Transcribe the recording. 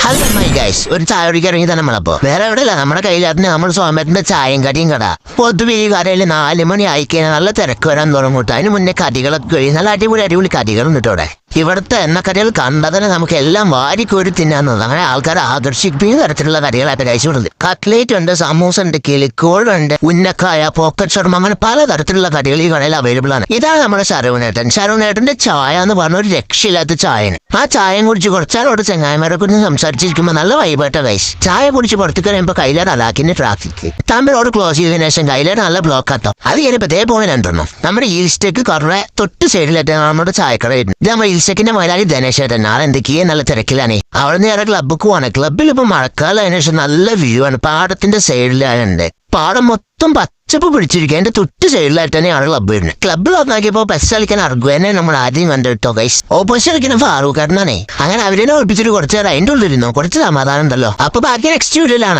Hello my guys, ഒരു ചായ കുടിക്കാൻ ഇറങ്ങി തന്നെ നമ്മളപ്പോ വേറെ എവിടെയല്ല നമ്മുടെ കയ്യിലായിരുന്നു നമ്മൾ സോമേട്ടന്റെ ചായയും കടിയും കട. പൊതുവെ ഈ കടയിൽ 4 മണി ആയിക്കഴിഞ്ഞാൽ നല്ല തിരക്ക് വരാൻ തുടങ്ങൂട്ടോ. അതിന് മുന്നേ കടികളൊക്കെ കഴിയും, നല്ല അടിപൊളി കടികളുണ്ട് കേട്ടോ. ഇവിടുത്തെ എണ്ണക്കടികൾ കണ്ടാൽ തന്നെ നമുക്ക് എല്ലാം വാരിക്കോരി തിന്നാന്നത്. അങ്ങനെ ആൾക്കാരെ ആകർഷിക്കുന്ന തരത്തിലുള്ള കടികളായിട്ട് കഴിച്ചുകൊടുക്കുന്നത്. കട്ട്ലേറ്റ് ഉണ്ട്, സമൂസ ഉണ്ട്, കിളിക്കോളുണ്ട്, ഉന്നക്കായ, പോക്കറ്റ് ഷർമ, അങ്ങനെ പലതരത്തിലുള്ള കടികൾ ഈ കടയിൽ അവൈലബിൾ ആണ്. ഇതാണ് നമ്മുടെ ശരവണേട്ടന്റെ ചായ എന്ന് പറഞ്ഞ ഒരു രക്ഷയില്ലാത്ത ചായയാണ്. ആ ചായയും കുടിച്ച് കുറച്ചാലോട് ചെങ്ങായിമാരെ കുറിച്ച് സംസാരിച്ചിരിക്കുമ്പോൾ നല്ല വൈബായിട്ട ഗൈസ്. ചായ കുടിച്ച് പുറത്തു കഴിയുമ്പോൾ കയ്യിലാണ് അലാക്കിന്റെ ട്രാഫിക് തമ്മിലോട് ക്ലോസ് ചെയ്തതിനു ശേഷം കയ്യിലാണ് നല്ല ബ്ലോക്ക് ആട്ടോ. അത് കഴിഞ്ഞപ്പോൾ ഇതേ പോലെ രണ്ടെണ്ണം നമ്മുടെ ഈസ്റ്റേക്ക് കുറേ തൊട്ട് സൈഡിലായിട്ട് നമ്മുടെ ചായക്കട വരുന്നു. ഇത് നമ്മുടെ ഈസ്റ്റേക്കിന്റെ മുതലാളി ധനേശേട്ടൻ. ആൾ എന്തൊക്കെയാ നല്ല തിരക്കിലാണ്. അവിടെ നേരെ ക്ലബ്ബ് പോവാണ്. ക്ലബ്ബിൽ ഇപ്പൊ മഴക്കാലം അതിനു ശേഷം നല്ല വ്യൂ ആണ്. പാടത്തിന്റെ സൈഡിലായുണ്ട്. പാടം മൊത്തം പച്ചപ്പ് പിടിച്ചിരിക്കുക. അതിന്റെ തൊട്ട് സൈഡിലായിട്ട് തന്നെയാണ് ക്ലബ്ബ് വരുന്നത്. ക്ലബ്ബിൽ വന്നാക്കിയപ്പോ ബസ് കളിക്കാൻ അർഗുവനെ നമ്മൾ ആദ്യം കണ്ടിട്ടോ ഗൈസ്. ഓപ്പോസിറ്റ് കളിക്കുന്ന ഫാറൂഖ് കാരനാണേ. അങ്ങനെ അവരെ ഒളിപ്പിച്ചിട്ട് കുറച്ച് നേരം അതിന്റെ ഉള്ളിലിരുന്നോ. കുറച്ച് സമാധാനം ഉണ്ടല്ലോ. അപ്പൊ ബാക്കി നെക്സ്റ്റ് വീഡിയോയിലാണ്.